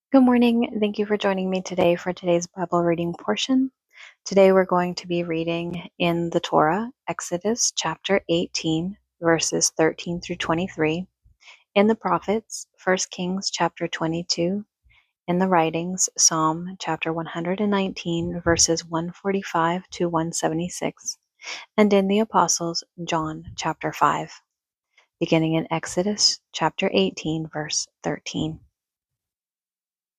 Good morning. Thank you for joining me today for today's Bible reading portion. Today we're going to be reading in the Torah, Exodus chapter 18, verses 13 through 23, in the prophets, 1 Kings chapter 22, in the writings, Psalm chapter 119, verses 145 to 176, and in the apostles, John chapter 5, beginning in Exodus chapter 18, verse 13.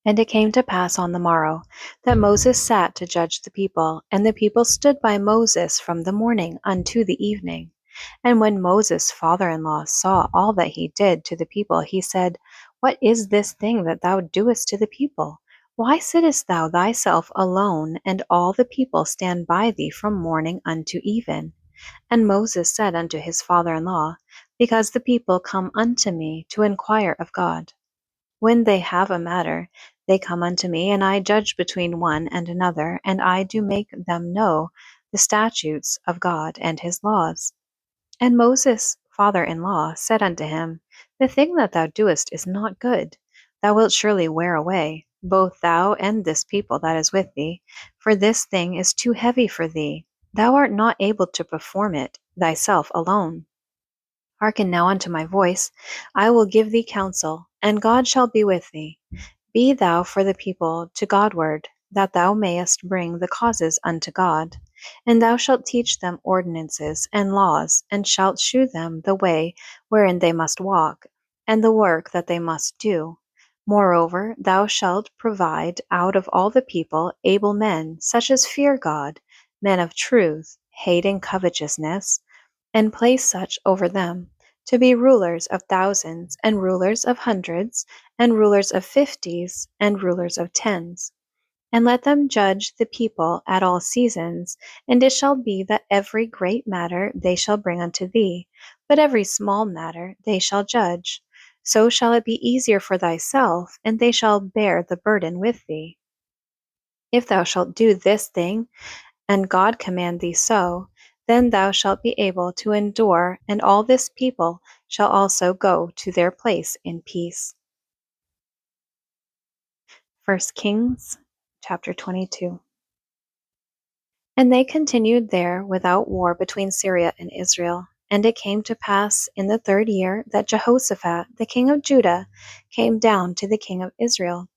And it came to pass on the morrow that Moses sat to judge the people, and the people stood by Moses from the morning unto the evening. And when Moses' father-in-law saw all that he did to the people, he said, What is this thing that thou doest to the people? Why sittest thou thyself alone, and all the people stand by thee from morning unto even? And Moses said unto his father-in-law, Because the people come unto me to inquire of God. When they have a matter, they come unto me, and I judge between one and another, and I do make them know the statutes of God and his laws. And Moses' father-in-law said unto him, The thing that thou doest is not good. Thou wilt surely wear away, both thou and this people that is with thee, for this thing is too heavy for thee. Thou art not able to perform it thyself alone. Hearken now unto my voice. I will give thee counsel, and God shall be with thee. Be thou for the people to Godward, that thou mayest bring the causes unto God. And thou shalt teach them ordinances and laws, and shalt shew them the way wherein they must walk, and the work that they must do. Moreover, thou shalt provide out of all the people able men, such as fear God, men of truth, hating covetousness, and place such over them, to be rulers of thousands, and rulers of hundreds, and rulers of fifties, and rulers of tens. And let them judge the people at all seasons, and it shall be that every great matter they shall bring unto thee, but every small matter they shall judge. So shall it be easier for thyself, and they shall bear the burden with thee. If thou shalt do this thing, and God command thee so, then thou shalt be able to endure, and all this people shall also go to their place in peace. 1 Kings chapter 22. And they continued there without war between Syria and Israel. And it came to pass in the 3rd year that Jehoshaphat the king of Judah came down to the king of Israel.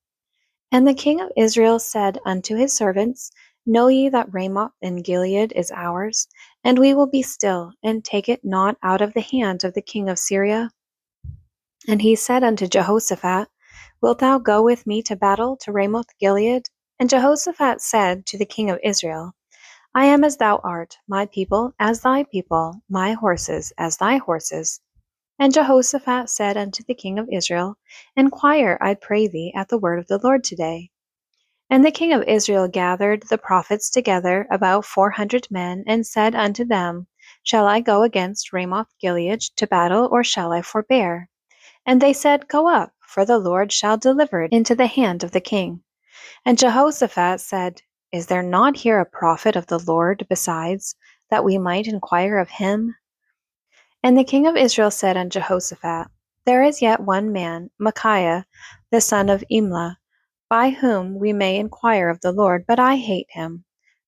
And the king of Israel said unto his servants, Know ye that Ramoth in Gilead is ours? And we will be still, and take it not out of the hand of the king of Syria? And he said unto Jehoshaphat, Wilt thou go with me to battle to Ramoth Gilead? And Jehoshaphat said to the king of Israel, I am as thou art, my people as thy people, my horses as thy horses. And Jehoshaphat said unto the king of Israel, Enquire, I pray thee, at the word of the Lord today. And the king of Israel gathered the prophets together, about 400 men, and said unto them, Shall I go against Ramoth Gilead to battle, or shall I forbear? And they said, Go up, for the Lord shall deliver it into the hand of the king. And Jehoshaphat said, Is there not here a prophet of the Lord besides, that we might inquire of him? And the king of Israel said unto Jehoshaphat, There is yet one man, Micaiah, the son of Imlah, by whom we may inquire of the Lord, but I hate him.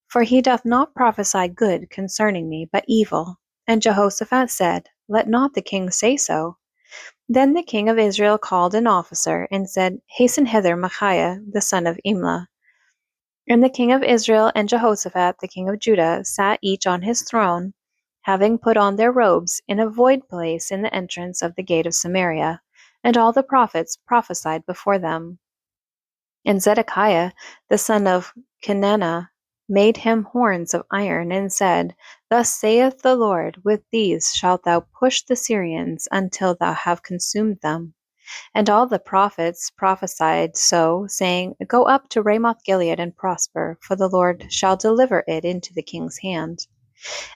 For he doth not prophesy good concerning me, but evil. And Jehoshaphat said, Let not the king say so. Then the king of Israel called an officer, and said, Hasten hither Micaiah, the son of Imlah. And the king of Israel and Jehoshaphat the king of Judah sat each on his throne, having put on their robes, in a void place in the entrance of the gate of Samaria, and all the prophets prophesied before them. And Zedekiah the son of Kenana made him horns of iron, and said, Thus saith the Lord, With these shalt thou push the Syrians until thou have consumed them. And all the prophets prophesied so, saying, Go up to Ramoth Gilead and prosper, for the Lord shall deliver it into the king's hand.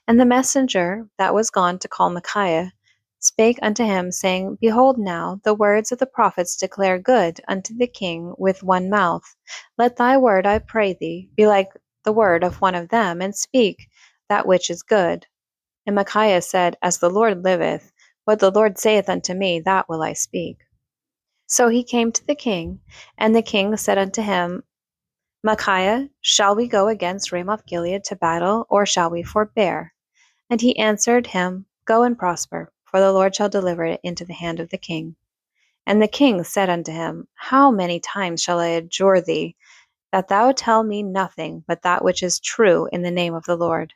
And the messenger that was gone to call Micaiah spake unto him, saying, Behold now, the words of the prophets declare good unto the king with one mouth. Let thy word, I pray thee, be like the word of one of them, and speak that which is good. And Micaiah said, As the Lord liveth, what the Lord saith unto me, that will I speak. So he came to the king, and the king said unto him, Micaiah, shall we go against Ramoth Gilead to battle, or shall we forbear? And he answered him, Go and prosper, for the Lord shall deliver it into the hand of the king. And the king said unto him, How many times shall I adjure thee, that thou tell me nothing but that which is true in the name of the Lord?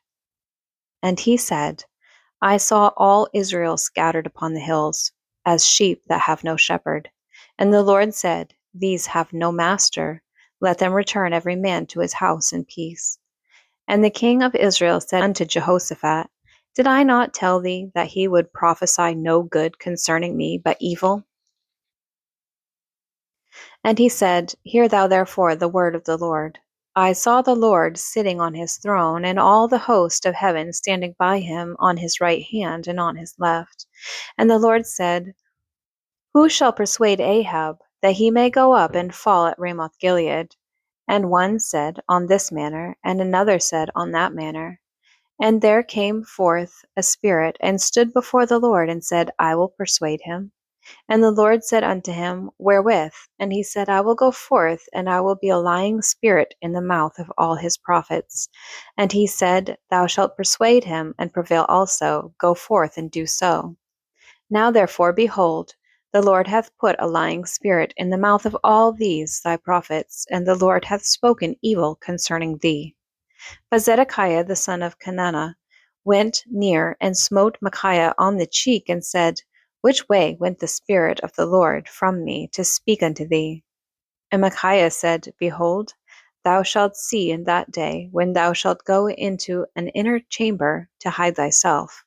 And he said, I saw all Israel scattered upon the hills, as sheep that have no shepherd. And the Lord said, These have no master. Let them return every man to his house in peace. And the king of Israel said unto Jehoshaphat, Did I not tell thee that he would prophesy no good concerning me, but evil? And he said, Hear thou therefore the word of the Lord. I saw the Lord sitting on his throne, and all the host of heaven standing by him on his right hand and on his left. And the Lord said, Who shall persuade Ahab, that he may go up and fall at Ramoth Gilead? And one said, On this manner, and another said, On that manner. And there came forth a spirit, and stood before the Lord, and said, I will persuade him. And the Lord said unto him, Wherewith? And he said, I will go forth, and I will be a lying spirit in the mouth of all his prophets. And he said, Thou shalt persuade him, and prevail also. Go forth and do so. Now therefore, behold, the Lord hath put a lying spirit in the mouth of all these thy prophets, and the Lord hath spoken evil concerning thee. But Zedekiah the son of Kenana went near and smote Micaiah on the cheek, and said, Which way went the Spirit of the Lord from me to speak unto thee? And Micaiah said, Behold, thou shalt see in that day, when thou shalt go into an inner chamber to hide thyself.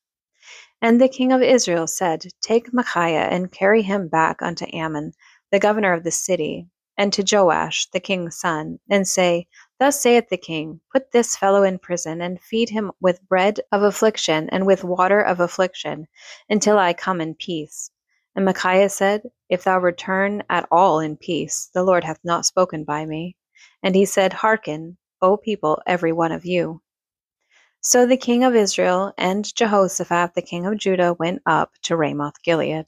And the king of Israel said, Take Micaiah, and carry him back unto Ammon, the governor of the city, and to Joash, the king's son, and say, Thus saith the king, Put this fellow in prison, and feed him with bread of affliction, and with water of affliction, until I come in peace. And Micaiah said, If thou return at all in peace, the Lord hath not spoken by me. And he said, Hearken, O people, every one of you. So the king of Israel and Jehoshaphat the king of Judah went up to Ramoth Gilead.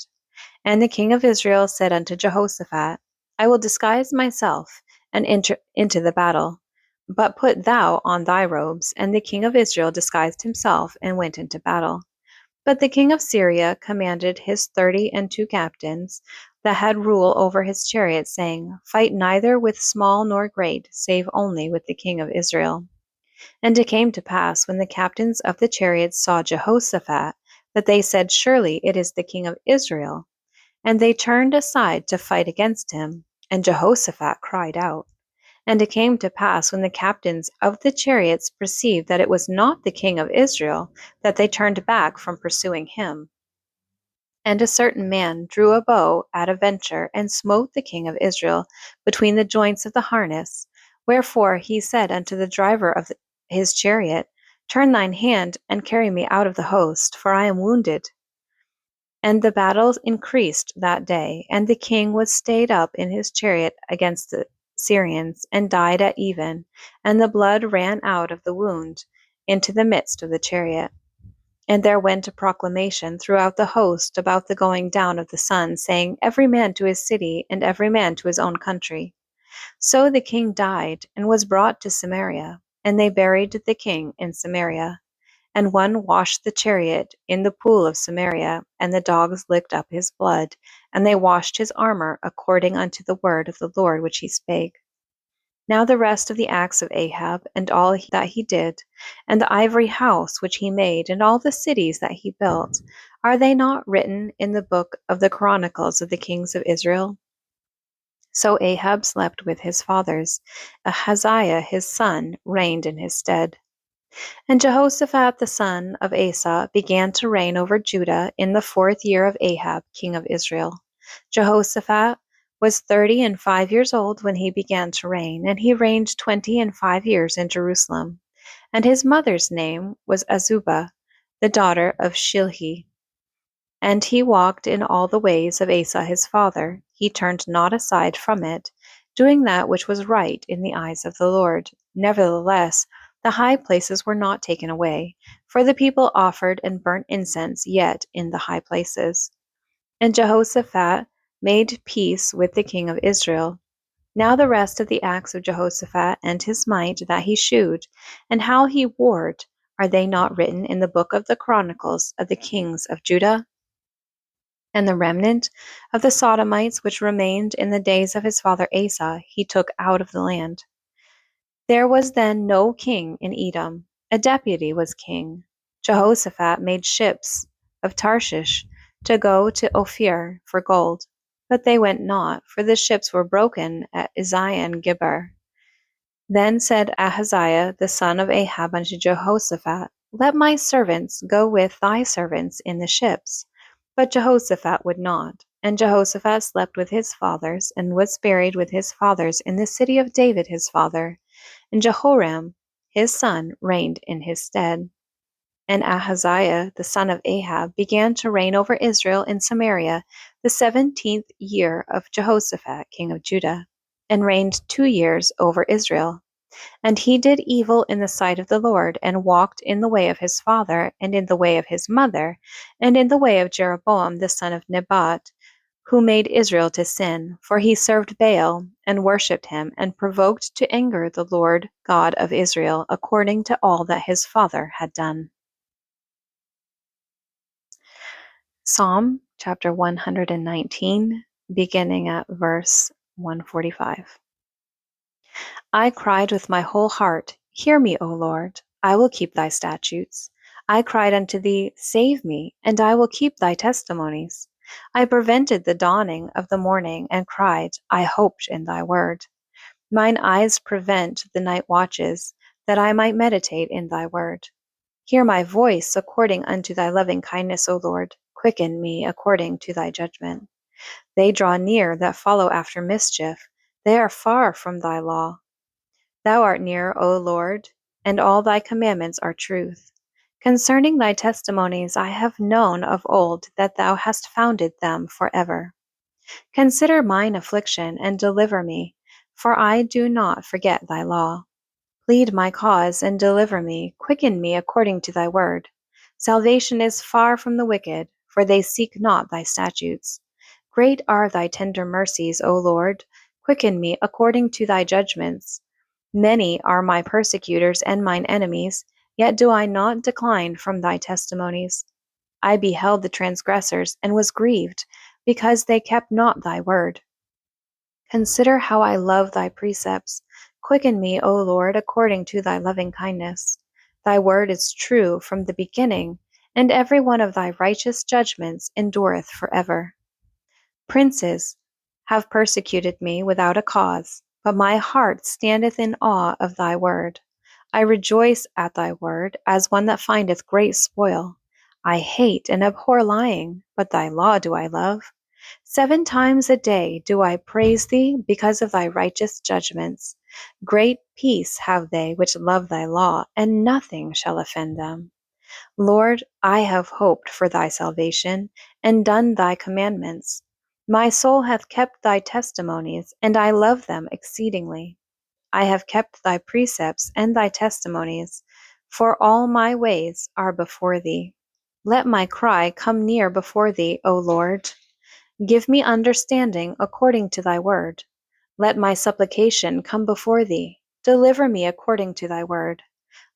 And the king of Israel said unto Jehoshaphat, I will disguise myself and enter into the battle. But put thou on thy robes. And the king of Israel disguised himself and went into battle. But the king of Syria commanded his 32 captains that had rule over his chariots, saying, Fight neither with small nor great, save only with the king of Israel. And it came to pass, when the captains of the chariots saw Jehoshaphat, that they said, Surely it is the king of Israel. And they turned aside to fight against him. And Jehoshaphat cried out. And it came to pass, when the captains of the chariots perceived that it was not the king of Israel, that they turned back from pursuing him. And a certain man drew a bow at a venture, and smote the king of Israel between the joints of the harness. Wherefore he said unto the driver of his chariot, Turn thine hand, and carry me out of the host, for I am wounded. And the battle increased that day, and the king was stayed up in his chariot against the Syrians, and died at even, and the blood ran out of the wound into the midst of the chariot. And there went a proclamation throughout the host about the going down of the sun, saying, Every man to his city, and every man to his own country. So the king died, and was brought to Samaria, and they buried the king in Samaria. And one washed the chariot in the pool of Samaria, and the dogs licked up his blood, and they washed his armor according unto the word of the Lord which he spake. Now the rest of the acts of Ahab, and all that he did, and the ivory house which he made, and all the cities that he built, are they not written in the book of the Chronicles of the kings of Israel? So Ahab slept with his fathers. Ahaziah his son reigned in his stead. And Jehoshaphat the son of Asa began to reign over Judah in the 4th year of Ahab king of Israel. Jehoshaphat was 35 years old when he began to reign, and he reigned 25 years in Jerusalem. And his mother's name was Azubah, the daughter of Shilhi. And he walked in all the ways of Asa his father. He turned not aside from it, doing that which was right in the eyes of the Lord. Nevertheless, the high places were not taken away, for the people offered and burnt incense yet in the high places. And Jehoshaphat made peace with the king of Israel. Now the rest of the acts of Jehoshaphat and his might that he shewed, and how he warred, are they not written in the book of the Chronicles of the kings of Judah? And the remnant of the Sodomites which remained in the days of his father Asa he took out of the land. There was then no king in Edom. A deputy was king. Jehoshaphat made ships of Tarshish to go to Ophir for gold. But they went not, for the ships were broken at Ezion Geber. Then said Ahaziah the son of Ahab unto Jehoshaphat, Let my servants go with thy servants in the ships. But Jehoshaphat would not. And Jehoshaphat slept with his fathers, and was buried with his fathers in the city of David his father. And Jehoram his son reigned in his stead. And Ahaziah the son of Ahab began to reign over Israel in Samaria the 17th year of Jehoshaphat king of Judah, and reigned 2 years over Israel. And he did evil in the sight of the Lord, and walked in the way of his father, and in the way of his mother, and in the way of Jeroboam the son of Nebat, who made Israel to sin. For he served Baal, and worshipped him, and provoked to anger the Lord God of Israel, according to all that his father had done. Psalm chapter 119, beginning at verse 145. I cried with my whole heart, Hear me, O Lord, I will keep thy statutes. I cried unto thee, Save me, and I will keep thy testimonies. I prevented the dawning of the morning, and cried, I hoped in thy word. Mine eyes prevent the night watches, that I might meditate in thy word. Hear my voice according unto thy loving kindness, O Lord. Quicken me according to thy judgment. They draw near that follow after mischief. They are far from thy law. Thou art near, O Lord, and all thy commandments are truth. Concerning thy testimonies I have known of old that thou hast founded them forever. Consider mine affliction and deliver me, for I do not forget thy law. Plead my cause and deliver me, quicken me according to thy word. Salvation is far from the wicked, for they seek not thy statutes. Great are thy tender mercies, O Lord, quicken me according to thy judgments. Many are my persecutors and mine enemies, yet do I not decline from thy testimonies. I beheld the transgressors, and was grieved, because they kept not thy word. Consider how I love thy precepts. Quicken me, O Lord, according to thy loving kindness. Thy word is true from the beginning, and every one of thy righteous judgments endureth forever. Princes have persecuted me without a cause, but my heart standeth in awe of thy word. I rejoice at thy word, as one that findeth great spoil. I hate and abhor lying, but thy law do I love. 7 times a day do I praise thee because of thy righteous judgments. Great peace have they which love thy law, and nothing shall offend them. Lord, I have hoped for thy salvation, and done thy commandments. My soul hath kept thy testimonies, and I love them exceedingly. I have kept thy precepts and thy testimonies, for all my ways are before thee. Let my cry come near before thee, O Lord. Give me understanding according to thy word. Let my supplication come before thee. Deliver me according to thy word.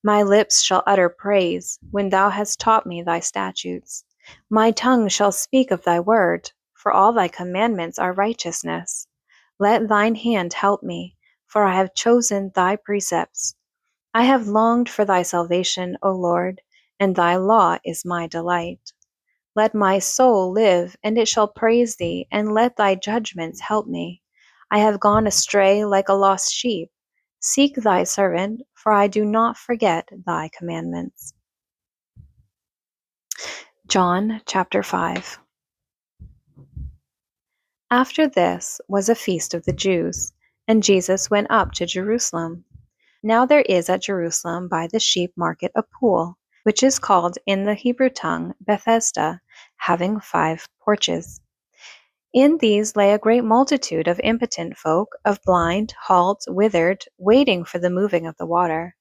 My lips shall utter praise when thou hast taught me thy statutes. My tongue shall speak of thy word, for all thy commandments are righteousness. Let thine hand help me, for I have chosen thy precepts. I have longed for thy salvation, O Lord, and thy law is my delight. Let my soul live, and it shall praise thee, and let thy judgments help me. I have gone astray like a lost sheep. Seek thy servant, for I do not forget thy commandments. John chapter 5. After this was a feast of the Jews, and Jesus went up to Jerusalem. Now there is at Jerusalem by the sheep market a pool, which is called in the Hebrew tongue Bethesda, having 5 porches. In these lay a great multitude of impotent folk, of blind, halt, withered, waiting for the moving of the water.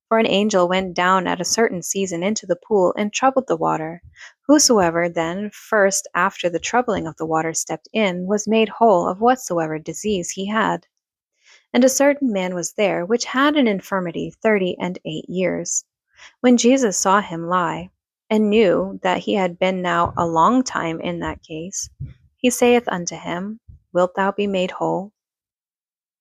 For an angel went down at a certain season into the pool and troubled the water. Whosoever then first after the troubling of the water stepped in was made whole of whatsoever disease he had. And a certain man was there which had an infirmity 38 years. When Jesus saw him lie, and knew that he had been now a long time in that case, he saith unto him, Wilt thou be made whole?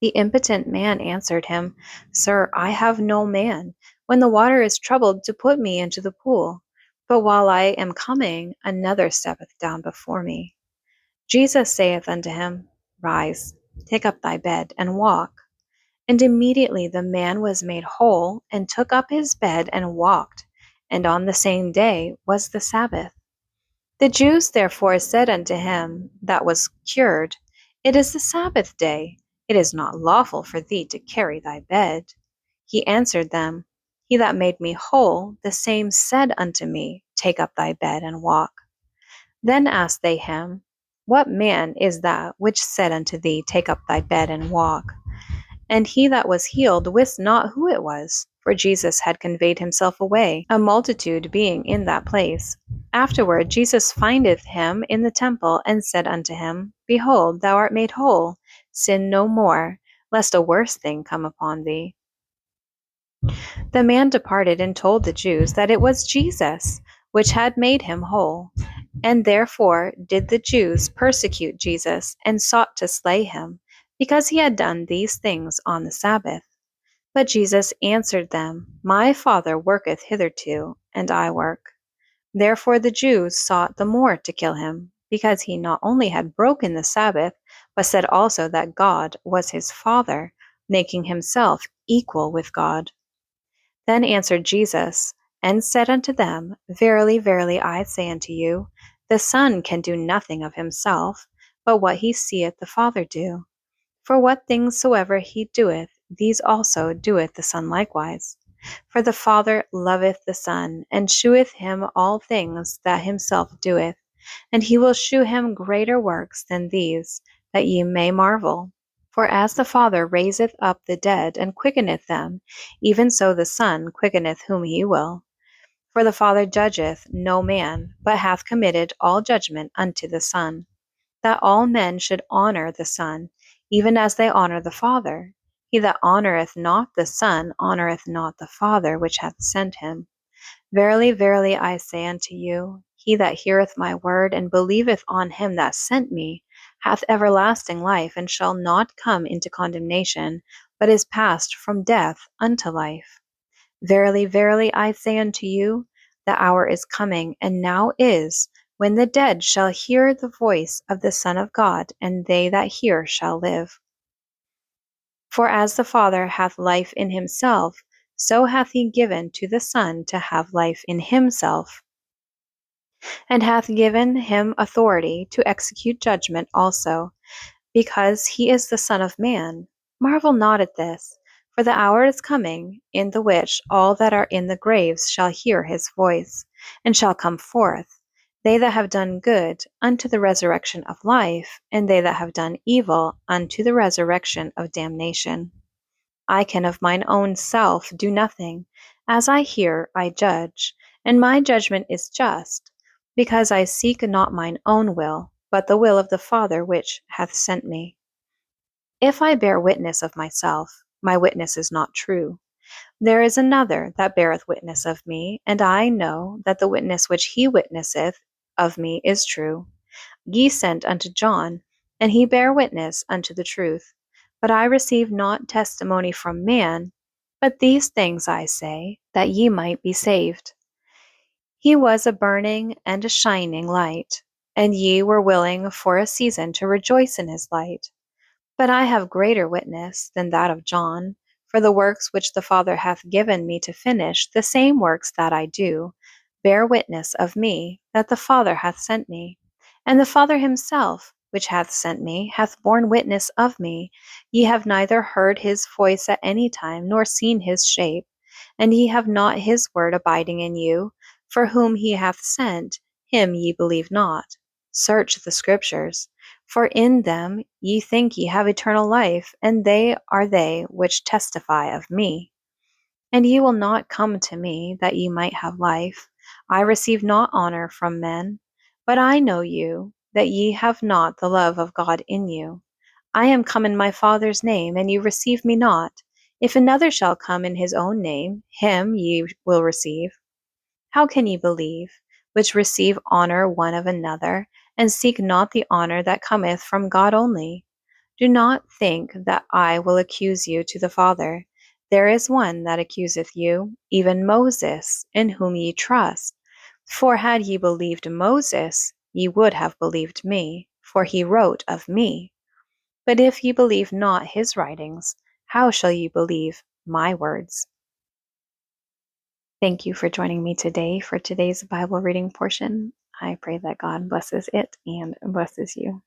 The impotent man answered him, Sir, I have no man, when the water is troubled, to put me into the pool. But while I am coming, another steppeth down before me. Jesus saith unto him, Rise, take up thy bed, and walk. And immediately the man was made whole, and took up his bed and walked. And on the same day was the Sabbath. The Jews therefore said unto him that was cured, It is the Sabbath day. It is not lawful for thee to carry thy bed. He answered them, He that made me whole, the same said unto me, Take up thy bed and walk. Then asked they him, What man is that which said unto thee, Take up thy bed and walk? And he that was healed wist not who it was, for Jesus had conveyed himself away, a multitude being in that place. Afterward Jesus findeth him in the temple, and said unto him, Behold, thou art made whole, sin no more, lest a worse thing come upon thee. The man departed and told the Jews that it was Jesus which had made him whole. And therefore did the Jews persecute Jesus, and sought to slay him, because he had done these things on the Sabbath. But Jesus answered them, My Father worketh hitherto, and I work. Therefore the Jews sought the more to kill him, because he not only had broken the Sabbath, but said also that God was his Father, making himself equal with God. Then answered Jesus, and said unto them, Verily, verily, I say unto you, the Son can do nothing of himself, but what he seeth the Father do. For what things soever he doeth, these also doeth the Son likewise. For the Father loveth the Son, and sheweth him all things that himself doeth, and he will shew him greater works than these, that ye may marvel. For as the Father raiseth up the dead and quickeneth them, even so the Son quickeneth whom he will. For the Father judgeth no man, but hath committed all judgment unto the Son, that all men should honor the Son, even as they honor the Father. He that honoreth not the Son honoreth not the Father which hath sent him. Verily, verily, I say unto you, he that heareth my word and believeth on him that sent me hath everlasting life, and shall not come into condemnation, but is passed from death unto life. Verily, verily, I say unto you, the hour is coming, and now is, when the dead shall hear the voice of the Son of God, and they that hear shall live. For as the Father hath life in himself, so hath he given to the Son to have life in himself, and hath given him authority to execute judgment also, because he is the Son of Man. Marvel not at this, for the hour is coming, in the which all that are in the graves shall hear his voice, and shall come forth, they that have done good unto the resurrection of life, and they that have done evil unto the resurrection of damnation. I can of mine own self do nothing. As I hear, I judge, and my judgment is just, because I seek not mine own will, but the will of the Father which hath sent me. If I bear witness of myself, my witness is not true. There is another that beareth witness of me, and I know that the witness which he witnesseth of me is true. Ye sent unto John, and he bare witness unto the truth. But I receive not testimony from man, but these things I say, that ye might be saved. He was a burning and a shining light, and ye were willing for a season to rejoice in his light. But I have greater witness than that of John, for the works which the Father hath given me to finish, the same works that I do, bear witness of me that the Father hath sent me. And the Father himself, which hath sent me, hath borne witness of me. Ye have neither heard his voice at any time, nor seen his shape, and ye have not his word abiding in you, for whom he hath sent, him ye believe not. Search the Scriptures, for in them ye think ye have eternal life, and they are they which testify of me. And ye will not come to me that ye might have life. I receive not honor from men, but I know you, that ye have not the love of God in you. I am come in my Father's name, and ye receive me not. If another shall come in his own name, him ye will receive. How can ye believe, which receive honor one of another, and seek not the honor that cometh from God only? Do not think that I will accuse you to the Father. There is one that accuseth you, even Moses, in whom ye trust. For had ye believed Moses, ye would have believed me, for he wrote of me. But if ye believe not his writings, how shall ye believe my words? Thank you for joining me today for today's Bible reading portion. I pray that God blesses it and blesses you.